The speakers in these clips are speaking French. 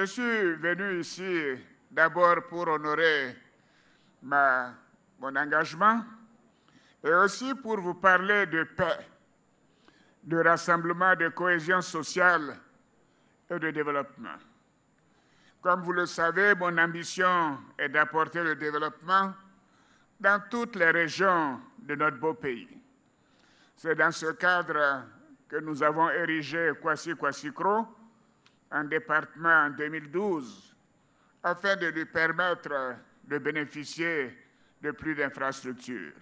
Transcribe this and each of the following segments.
Je suis venu ici d'abord pour honorer mon engagement et aussi pour vous parler de paix, de rassemblement, de cohésion sociale et de développement. Comme vous le savez, mon ambition est d'apporter le développement dans toutes les régions de notre beau pays. C'est dans ce cadre que nous avons érigé Kwasi-Kwassikro en département en 2012, afin de lui permettre de bénéficier de plus d'infrastructures.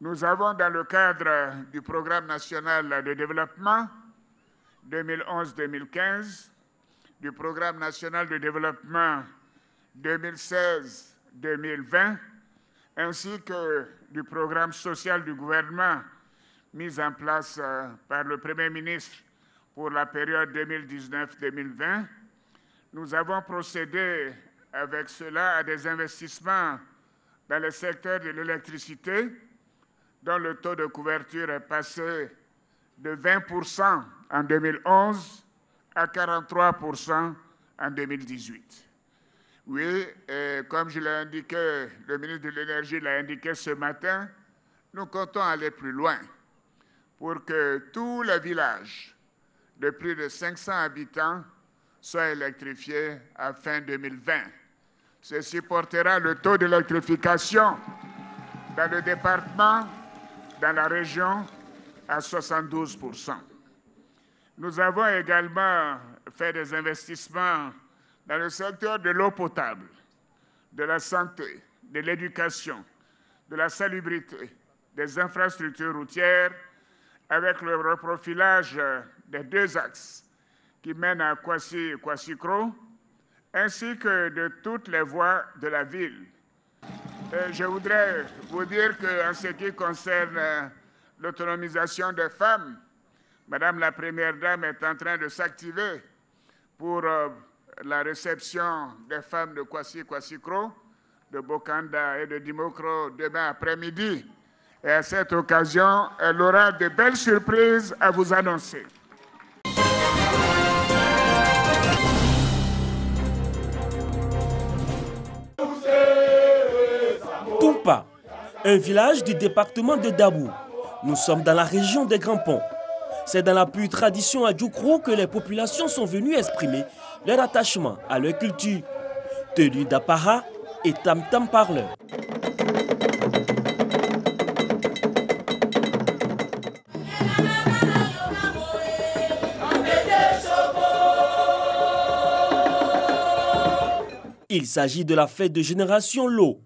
Nous avons, dans le cadre du Programme national de développement 2011-2015, du Programme national de développement 2016-2020, ainsi que du programme social du gouvernement mis en place par le Premier ministre pour la période 2019-2020, nous avons procédé avec cela à des investissements dans le secteur de l'électricité, dont le taux de couverture est passé de 20% en 2011 à 43% en 2018. Oui, et comme je l'ai indiqué, le ministre de l'Énergie l'a indiqué ce matin, nous comptons aller plus loin pour que tous les villages de plus de 500 habitants soient électrifiés à fin 2020. Ceci portera le taux d'électrification dans le département, dans la région, à 72%. Nous avons également fait des investissements dans le secteur de l'eau potable, de la santé, de l'éducation, de la salubrité, des infrastructures routières, avec le reprofilage des 2 axes qui mènent à Kwasi-Kwassikro, ainsi que de toutes les voies de la ville. Et je voudrais vous dire qu'en ce qui concerne l'autonomisation des femmes, Madame la Première Dame est en train de s'activer pour la réception des femmes de Kwasi-Kwassikro, de Bokanda et de Dimokro demain après-midi. Et à cette occasion, elle aura de belles surprises à vous annoncer. Toupa, un village du département de Dabou. Nous sommes dans la région des Grands Ponts. C'est dans la pure tradition à Djoukro que les populations sont venues exprimer leur attachement à leur culture. Tenue d'apparat et tam-tam parleur. Il s'agit de la fête de génération Lo,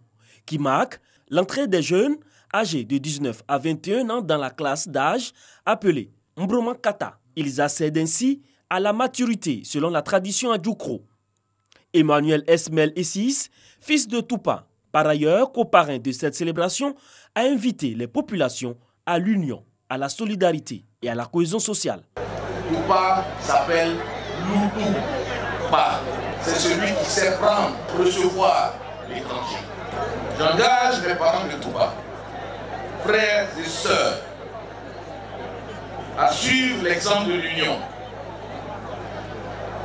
qui marque l'entrée des jeunes âgés de 19 à 21 ans dans la classe d'âge appelée Mbroman Kata. Ils accèdent ainsi à la maturité selon la tradition à Djoukro. Emmanuel Esmel Essis, fils de Toupa, par ailleurs coparrain de cette célébration, a invité les populations à l'union, à la solidarité et à la cohésion sociale. Toupa s'appelle Loutou-Pa. C'est celui qui sait prendre, recevoir l'étranger. J'engage mes parents de Toupa, frères et sœurs, à suivre l'exemple de l'union,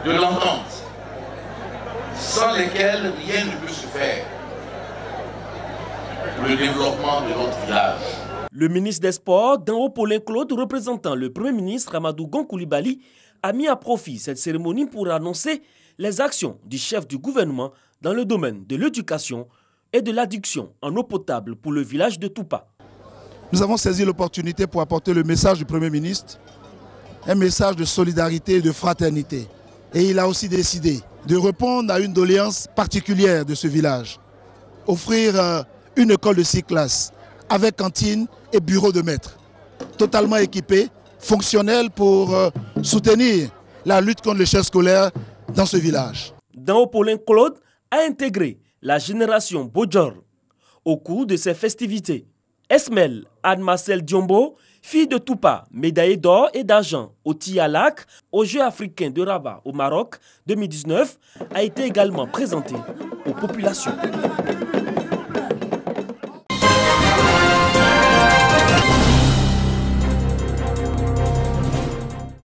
de l'entente, sans lesquels rien ne peut se faire pour le développement de notre village. Le ministre des Sports, Danho Paulin Claude, représentant le Premier ministre Amadou Gon Coulibaly, a mis à profit cette cérémonie pour annoncer les actions du chef du gouvernement dans le domaine de l'éducation et de l'adduction en eau potable pour le village de Toupa. Nous avons saisi l'opportunité pour apporter le message du Premier ministre, un message de solidarité et de fraternité. Et il a aussi décidé de répondre à une doléance particulière de ce village. Offrir une école de 6 classes avec cantine et bureau de maître, totalement équipée, fonctionnelle pour soutenir la lutte contre l'échec scolaire dans ce village. Danho Paulin Claude a intégré la génération Bojor au cours de ces festivités. Esmel Anne-Marcel Diombo, fille de Toupa, médaillée d'or et d'argent au Tialak, aux Jeux africains de Rabat au Maroc 2019, a été également présentée aux populations.